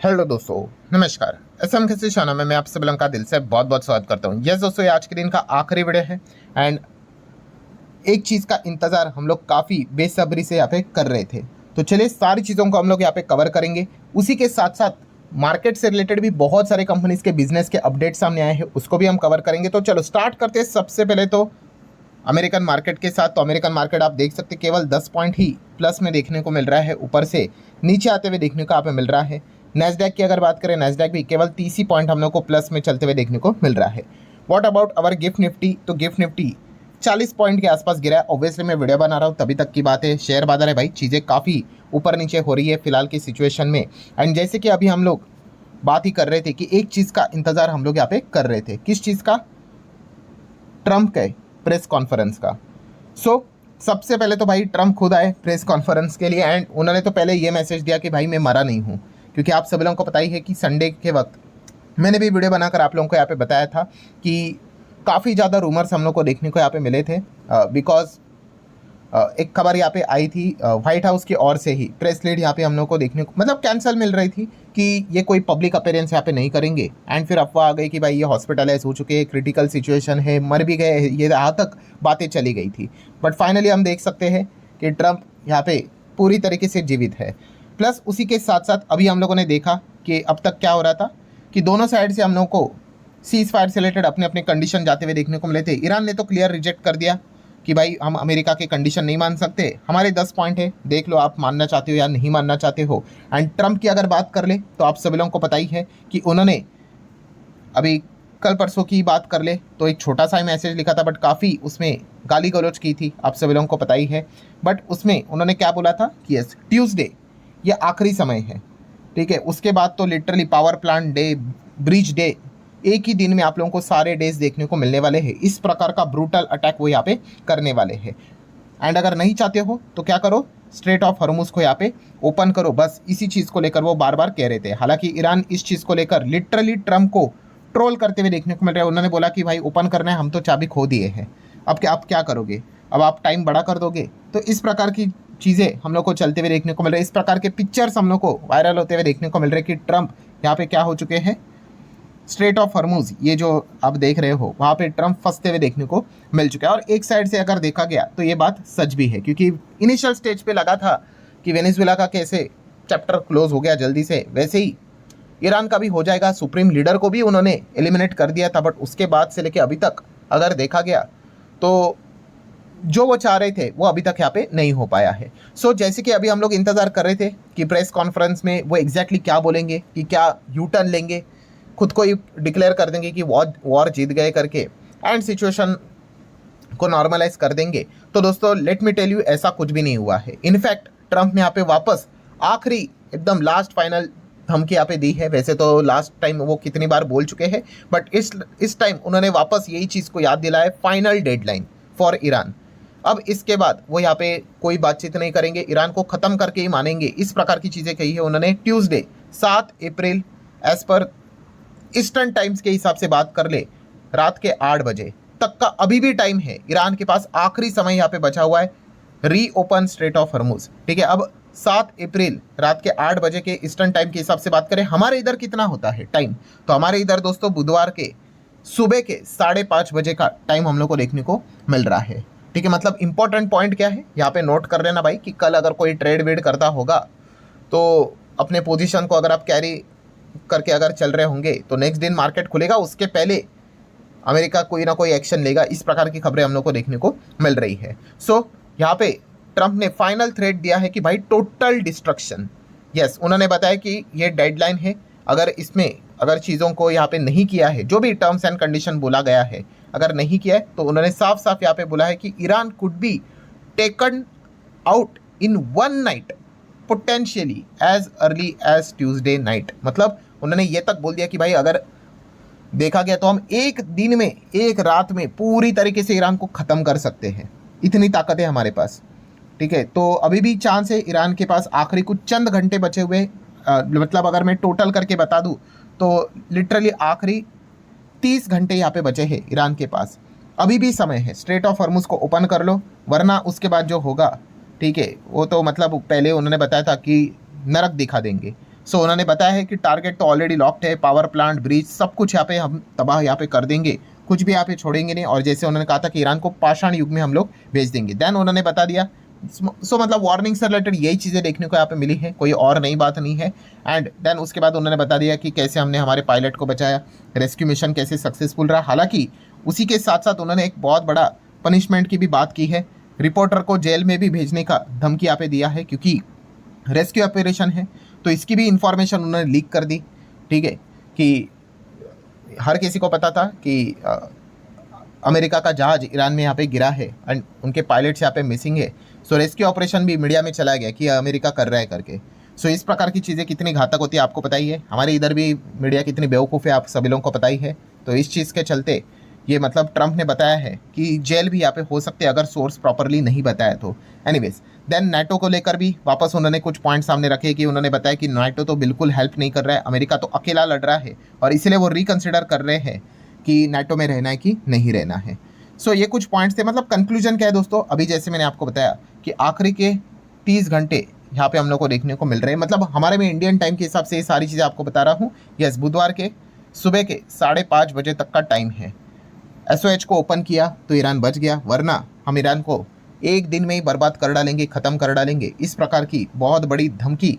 Hello दोस्तों, नमस्कार। SM किसी शाना में मैं आप सब का दिल से बहुत बहुत स्वागत करता हूँ। यस दोस्तों, ये आज के दिन का आखिरी वीडियो है एंड एक चीज़ का इंतज़ार हम लोग काफ़ी बेसब्री से यहाँ पे कर रहे थे। तो चलिए सारी चीज़ों को हम लोग यहाँ पे कवर करेंगे। उसी के साथ साथ मार्केट से रिलेटेड भी बहुत सारे कंपनीज के बिजनेस के अपडेट सामने आए हैं, उसको भी हम कवर करेंगे। तो चलो स्टार्ट करते हैं। सबसे पहले तो अमेरिकन मार्केट के साथ। तो अमेरिकन मार्केट आप देख सकते हैं केवल 10 पॉइंट ही प्लस में देखने को मिल रहा है, ऊपर से नीचे आते हुए देखने को यहाँ पे मिल रहा है। नैस्डैक की अगर बात करें, नैस्डैक भी केवल 30 ही पॉइंट हम लोग को प्लस में चलते हुए देखने को मिल रहा है। What about our gift Nifty? तो गिफ्ट निफ्टी 40 पॉइंट के आसपास गिरा है। ऑब्वियसली मैं वीडियो बना रहा हूँ तभी तक की बात है। शेयर बाजार है भाई, चीज़ें काफ़ी ऊपर नीचे हो रही है फिलहाल की सिचुएशन में। एंड जैसे कि अभी हम लोग बात ही कर रहे थे कि एक चीज़ का इंतज़ार हम लोग यहाँ पे कर रहे थे। किस चीज़ का? ट्रम्प के प्रेस कॉन्फ्रेंस का। सबसे पहले तो भाई ट्रम्प खुद आए प्रेस कॉन्फ्रेंस के लिए एंड उन्होंने तो पहले ये मैसेज दिया कि भाई मैं मरा नहीं हूँ। क्योंकि आप सभी लोगों को पता ही है कि संडे के वक्त मैंने भी वीडियो बनाकर आप लोगों को यहाँ पे बताया था कि काफ़ी ज़्यादा रूमर्स हम लोग को देखने को यहाँ पे मिले थे। बिकॉज एक खबर यहाँ पे आई थी व्हाइट हाउस की ओर से ही, प्रेस लीड यहाँ पे हम लोग को देखने को मतलब कैंसिल मिल रही थी कि ये कोई पब्लिक अपीयरेंस यहाँ पे नहीं करेंगे। एंड फिर अफवाह आ गई कि भाई ये हॉस्पिटलाइज हो चुके हैं, क्रिटिकल सिचुएशन है, मर भी गए, ये यहाँ तक बातें चली गई थी। बट फाइनली हम देख सकते हैं कि ट्रम्प यहाँ पे पूरी तरीके से जीवित है। प्लस उसी के साथ साथ अभी हम लोगों ने देखा कि अब तक क्या हो रहा था कि दोनों साइड से हम लोग को सीज फायर से रिलेटेड अपने अपने कंडीशन जाते हुए देखने को मिले थे। ईरान ने तो क्लियर रिजेक्ट कर दिया कि भाई हम अमेरिका के कंडीशन नहीं मान सकते, हमारे 10 पॉइंट है, देख लो आप मानना चाहते हो या नहीं मानना चाहते हो। एंड ट्रम्प की अगर बात कर ले तो आप सभी लोगों को पता ही है कि उन्होंने अभी कल परसों की बात कर ले तो एक छोटा सा ही मैसेज लिखा था, बट काफ़ी उसमें गाली गलौज की थी, आप सभी लोगों को पता ही है। बट उसमें उन्होंने क्या बोला था कि यस ट्यूसडे ये आखिरी समय है, ठीक है। उसके बाद तो literally power plant day, bridge day, एक ही दिन में आप लोगों को सारे डेज देखने को मिलने वाले हैं। इस प्रकार का ब्रूटल अटैक वो यहाँ पे करने वाले हैं। एंड अगर नहीं चाहते हो तो क्या करो, स्ट्रेट ऑफ हॉर्मुज को यहाँ पे ओपन करो। बस इसी चीज़ को लेकर वो बार बार कह रहे थे। हालांकि ईरान इस चीज़ को लेकर लिटरली ट्रम्प को ट्रोल करते हुए देखने को मिल रहा है। उन्होंने बोला कि भाई ओपन करना है, हम तो चाबी खो दिए हैं, अब क्या आप क्या करोगे, अब आप टाइम बड़ा कर दोगे। तो इस प्रकार की चीज़ें हम लोग को चलते हुए देखने को मिल रही है। इस प्रकार के पिक्चर्स हम लोग को वायरल होते हुए देखने को मिल रहे हैं कि ट्रम्प यहाँ पे क्या हो चुके हैं, स्ट्रेट ऑफ हॉर्मुज ये जो आप देख रहे हो वहाँ पे ट्रम्प फंसते हुए देखने को मिल चुका है। और एक साइड से अगर देखा गया तो ये बात सच भी है, क्योंकि इनिशियल स्टेज पे लगा था कि वेनेजुएला का कैसे चैप्टर क्लोज हो गया जल्दी से, वैसे ही ईरान का भी हो जाएगा। सुप्रीम लीडर को भी उन्होंने एलिमिनेट कर दिया था, बट उसके बाद से लेके अभी तक अगर देखा गया तो जो वो चाह रहे थे वो अभी तक यहाँ पे नहीं हो पाया है। जैसे कि अभी हम लोग इंतज़ार कर रहे थे कि प्रेस कॉन्फ्रेंस में वो एग्जैक्टली क्या बोलेंगे, कि क्या यू टर्न लेंगे, खुद को ही डिक्लेयर कर देंगे कि वॉर जीत गए करके एंड सिचुएशन को नॉर्मलाइज कर देंगे। तो दोस्तों लेट मी टेल यू, ऐसा कुछ भी नहीं हुआ है। इनफैक्ट ट्रम्प ने यहाँ पे वापस आखिरी एकदम लास्ट फाइनल धमकी यहाँ पे दी है। वैसे तो लास्ट टाइम वो कितनी बार बोल चुके हैं, बट इस टाइम उन्होंने वापस यही चीज़ को याद दिलाया, फाइनल डेडलाइन फॉर ईरान। अब इसके बाद वो यहाँ पे कोई बातचीत नहीं करेंगे, ईरान को ख़त्म करके ही मानेंगे, इस प्रकार की चीज़ें कही है उन्होंने। ट्यूसडे 7 अप्रैल एज पर ईस्टर्न टाइम्स के हिसाब से बात कर ले, रात के 8 बजे तक का अभी भी टाइम है ईरान के पास। आखिरी समय यहाँ पे बचा हुआ है, री ओपन स्ट्रेट ऑफ हॉर्मुज, ठीक है। अब 7 अप्रैल रात के 8 बजे के ईस्टर्न टाइम के हिसाब से बात करें, हमारे इधर कितना होता है टाइम, तो हमारे इधर दोस्तों बुधवार के सुबह के 5:30 बजे का टाइम हम लोग को देखने को मिल रहा है, ठीक है। मतलब इंपॉर्टेंट पॉइंट क्या है यहाँ पे नोट कर लेना भाई, कि कल अगर कोई ट्रेड वेड करता होगा तो अपने पोजीशन को अगर आप कैरी करके अगर चल रहे होंगे तो नेक्स्ट दिन मार्केट खुलेगा, उसके पहले अमेरिका कोई ना कोई एक्शन लेगा। इस प्रकार की खबरें हम लोग को देखने को मिल रही है। यहाँ पे ट्रम्प ने फाइनल थ्रेट दिया है कि भाई टोटल डिस्ट्रक्शन। यस, उन्होंने बताया कि ये डेडलाइन है, अगर इसमें अगर चीज़ों को यहाँ पे नहीं किया है, जो भी टर्म्स एंड कंडीशन बोला गया है अगर नहीं किया है, तो उन्होंने साफ साफ यहाँ पे बोला है कि Iran could be taken out in 1 night, potentially as early as Tuesday night. मतलब उन्होंने ये तक बोल दिया कि भाई अगर देखा गया तो हम एक दिन में, एक रात में पूरी तरीके से ईरान को ख़त्म कर सकते हैं, इतनी ताकत है हमारे पास, ठीक है। तो अभी भी चांस है ईरान के पास, आखिरी कुछ चंद घंटे बचे हुए, मतलब अगर मैं टोटल करके बता दूं तो लिटरली आखिरी 30 घंटे यहाँ पे बचे हैं ईरान के पास। अभी भी समय है, स्ट्रेट ऑफ हॉर्मुज को ओपन कर लो, वरना उसके बाद जो होगा, ठीक है, वो तो मतलब पहले उन्होंने बताया था कि नरक दिखा देंगे। सो उन्होंने बताया है कि टारगेट तो ऑलरेडी लॉक्ड है, पावर प्लांट, ब्रिज, सब कुछ यहाँ पे हम तबाह यहाँ पे कर देंगे, कुछ भी यहाँ पे छोड़ेंगे नहीं। और जैसे उन्होंने कहा था कि ईरान को पाषाण युग में हम लोग भेज देंगे। देन उन्होंने बता दिया। सो मतलब वार्निंग से रिलेटेड यही चीज़ें देखने को यहाँ पे मिली है, कोई और नई बात नहीं है। एंड देन उसके बाद उन्होंने बता दिया कि कैसे हमने हमारे पायलट को बचाया, रेस्क्यू मिशन कैसे सक्सेसफुल रहा। हालांकि उसी के साथ साथ उन्होंने एक बहुत बड़ा पनिशमेंट की भी बात की है, रिपोर्टर को जेल में भी भेजने का धमकी यहाँ पे दिया है, क्योंकि रेस्क्यू ऑपरेशन है तो इसकी भी इंफॉर्मेशन उन्होंने लीक कर दी। ठीक है, कि हर किसी को पता था कि अमेरिका का जहाज ईरान में यहाँ पे गिरा है एंड उनके पायलट्स यहाँ पे मिसिंग है। सो रेस्क्यू ऑपरेशन भी मीडिया में चला गया कि अमेरिका कर रहा है करके। सो इस प्रकार की चीज़ें कितनी घातक होती है आपको पता ही है, हमारे इधर भी मीडिया कितनी बेवकूफ़ है आप सभी लोगों को पता ही है। तो इस चीज़ के चलते ये मतलब ट्रंप ने बताया है कि जेल भी यहाँ पे हो सकते हैं अगर सोर्स प्रॉपरली नहीं बताया तो। एनीवेज, देन नाटो को लेकर भी वापस उन्होंने कुछ पॉइंट सामने रखे कि उन्होंने बताया कि नाटो तो बिल्कुल हेल्प नहीं कर रहा है, अमेरिका तो अकेला लड़ रहा है और इसलिए वो रिकन्सिडर कर रहे हैं कि नाटो में रहना है कि नहीं रहना है। सो ये कुछ पॉइंट्स थे। मतलब कंक्लूजन क्या है दोस्तों, अभी जैसे मैंने आपको बताया कि आखिरी के 30 घंटे यहाँ पे हम लोग को देखने को मिल रहे हैं। मतलब हमारे में इंडियन टाइम के हिसाब से ये सारी चीज़ें आपको बता रहा हूँ। यस, बुधवार के सुबह के 5:30 बजे तक का टाइम है। SOH को ओपन किया तो ईरान बच गया, वरना हम ईरान को एक दिन में ही बर्बाद कर डालेंगे, ख़त्म कर डालेंगे। इस प्रकार की बहुत बड़ी धमकी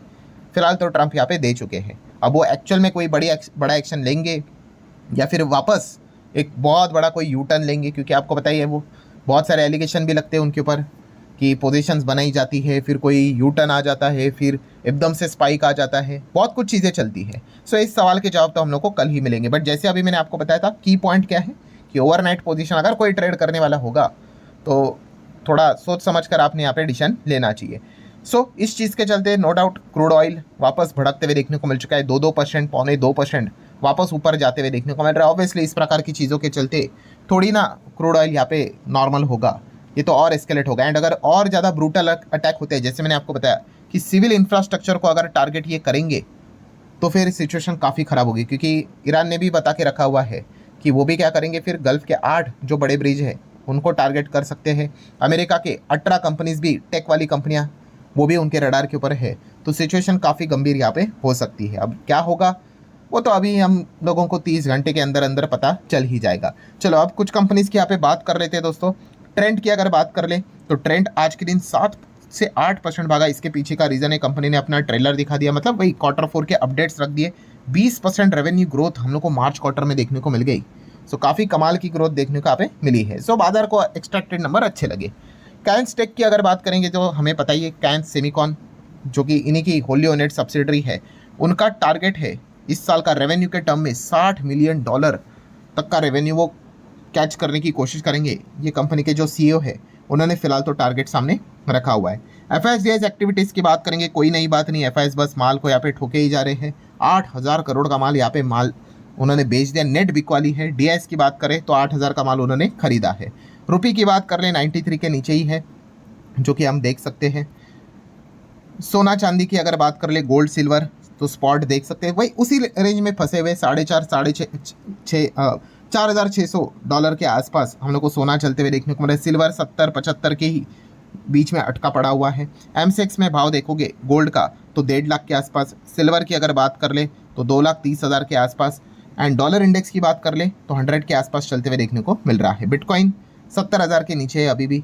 फिलहाल तो ट्रंप यहाँ पे दे चुके हैं। अब वो एक्चुअल में कोई बड़ा एक्शन लेंगे या फिर वापस एक बहुत बड़ा कोई यू टर्न लेंगे, क्योंकि आपको पता ही है वो बहुत सारे एलिगेशन भी लगते हैं उनके ऊपर कि पोजीशंस बनाई जाती है, फिर कोई यू टर्न आ जाता है, फिर एकदम से स्पाइक आ जाता है, बहुत कुछ चीज़ें चलती है। सो इस सवाल के जवाब तो हम लोग को कल ही मिलेंगे। बट जैसे अभी मैंने आपको बताया था, की पॉइंट क्या है कि ओवरनाइट पोजीशन अगर कोई ट्रेड करने वाला होगा तो थोड़ा सोच समझ कर आपने यहाँ पे डिसीजन लेना चाहिए। सो इस चीज़ के चलते नो डाउट क्रूड ऑयल वापस भड़कते हुए देखने को मिल चुका है, 2% 2.25% वापस ऊपर जाते हुए देखने को मिल रहा है। ऑब्वियसली इस प्रकार की चीज़ों के चलते थोड़ी ना क्रूड ऑयल यहाँ पे नॉर्मल होगा, ये तो और एस्केलेट होगा। एंड अगर और ज़्यादा ब्रूटल अटैक होते हैं, जैसे मैंने आपको बताया कि सिविल इंफ्रास्ट्रक्चर को अगर टारगेट ये करेंगे तो फिर सिचुएशन काफ़ी ख़राब होगी, क्योंकि ईरान ने भी बता के रखा हुआ है कि वो भी क्या करेंगे, फिर गल्फ़ के 8 जो बड़े ब्रिज है उनको टारगेट कर सकते हैं। अमेरिका के 18 कंपनीज़ भी, टेक वाली कंपनियाँ, वो भी उनके रडार के ऊपर है। तो सिचुएशन काफ़ी गंभीर यहाँ पे हो सकती है। अब क्या होगा वो तो अभी हम लोगों को 30 घंटे के अंदर अंदर पता चल ही जाएगा। चलो अब कुछ कंपनीज़ की यहाँ पे बात कर लेते हैं दोस्तों। ट्रेंड की अगर बात कर लें तो ट्रेंड आज के दिन 7 से 8% भागा। इसके पीछे का रीज़न है कंपनी ने अपना ट्रेलर दिखा दिया, मतलब वही Q4 के अपडेट्स रख दिए। 20% रेवेन्यू ग्रोथ हम लोग को मार्च क्वार्टर में देखने को मिल गई। सो काफ़ी कमाल की ग्रोथ देखने को यहाँ पे मिली है। सो बाजार को एक्सट्रैक्टेड नंबर अच्छे लगे। कैंस टेक की अगर बात करेंगे तो हमें पता ही है कैंस सेमीकॉन जो कि इन्हीं की होली ओनेड सब्सिडरी है, उनका टारगेट है इस साल का रेवेन्यू के टर्म में $60 मिलियन तक का रेवेन्यू वो कैच करने की कोशिश करेंगे। ये कंपनी के जो CEO है उन्होंने फिलहाल तो टारगेट सामने रखा हुआ है। FIS एक्टिविटीज़ की बात करेंगे, कोई नई बात नहीं, FIS बस माल को यहाँ पे ठोके ही जा रहे हैं। 8,000 करोड़ का माल यहाँ पे माल उन्होंने बेच दिया, नेट बिक वाली है। DIS की बात करें तो 8,000 का माल उन्होंने खरीदा है। रुपये की बात कर लें 93 के नीचे ही है, जो कि हम देख सकते हैं। सोना चांदी की अगर बात कर ले, गोल्ड सिल्वर तो स्पॉट देख सकते हैं वही उसी रेंज में फंसे हुए, 4,600 डॉलर के आसपास हम लोग को सोना चलते हुए देखने को मिला। सिल्वर 70-75 के ही बीच में अटका पड़ा हुआ है। MCX में भाव देखोगे गोल्ड का तो 1.5 लाख के आसपास, सिल्वर की अगर बात कर ले तो 2,30,000 के आसपास, एंड डॉलर इंडेक्स की बात कर ले तो 100 के आसपास चलते हुए देखने को मिल रहा है। बिटकॉइन 70,000 के नीचे है अभी भी।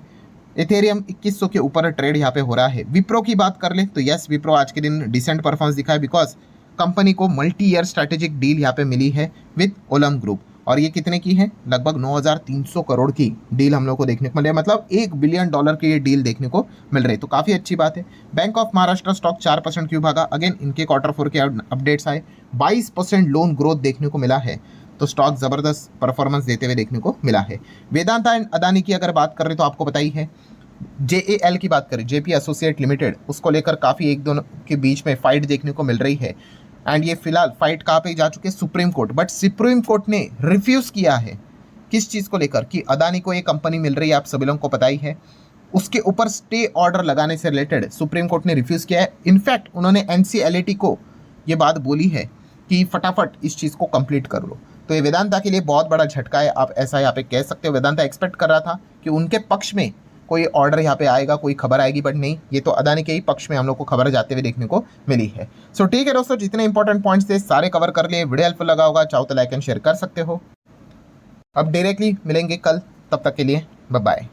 इथेरियम 2100 के ऊपर ट्रेड यहाँ पे हो रहा है। विप्रो की बात कर ले तो यस, विप्रो आज के दिन डिसेंट परफॉर्मेंस दिखा है, बिकॉज कंपनी को मल्टी ईयर स्ट्रैटेजिक डील यहाँ पे मिली है विद ओलम ग्रुप, और ये कितने की है, लगभग 9,300 करोड़ की डील हम लोग को देखने को मिल रही है, मतलब $1 बिलियन की ये डील देखने को मिल रही है। तो काफ़ी अच्छी बात है। बैंक ऑफ महाराष्ट्र स्टॉक 4% क्यों भागा, अगेन इनके Q4 के अपडेट्स आए, 22% लोन ग्रोथ देखने को मिला है, तो स्टॉक ज़बरदस्त परफॉर्मेंस देते हुए देखने को मिला है। वेदांता एंड अदानी की अगर बात करें तो आपको पता ही है। JAL की बात करें, JP एसोसिएट लिमिटेड, उसको लेकर काफ़ी एक दोनों के बीच में फाइट देखने को मिल रही है। एंड ये फिलहाल फाइट कहाँ पे जा चुके हैं, supreme court. But supreme court ने रिफ्यूज़ किया है किस चीज़ को लेकर कि अदानी को ये कंपनी मिल रही है, आप सभी लोगों को पता ही है, उसके ऊपर स्टे ऑर्डर लगाने से रिलेटेड सुप्रीम कोर्ट ने रिफ्यूज़ किया है। इनफैक्ट उन्होंने NCLAT को ये बात बोली है कि फटाफट इस चीज़ को कंप्लीट कर लो। तो ये वेदांता के लिए बहुत बड़ा झटका है, आप ऐसा यहाँ पे कह सकते हो। वेदांता एक्सपेक्ट कर रहा था कि उनके पक्ष में कोई ऑर्डर यहाँ पे आएगा, कोई खबर आएगी, बट नहीं, ये तो अदानी के ही पक्ष में हम लोग को खबर जाते हुए देखने को मिली है। सो ठीक है दोस्तों, जितने इंपॉर्टेंट पॉइंट्स थे सारे कवर कर लिए। वीडियो हेल्पफुल लगा होगा, चाहो तो लाइक एंड शेयर कर सकते हो। अब डायरेक्टली मिलेंगे कल, तब तक के लिए बाय बाय।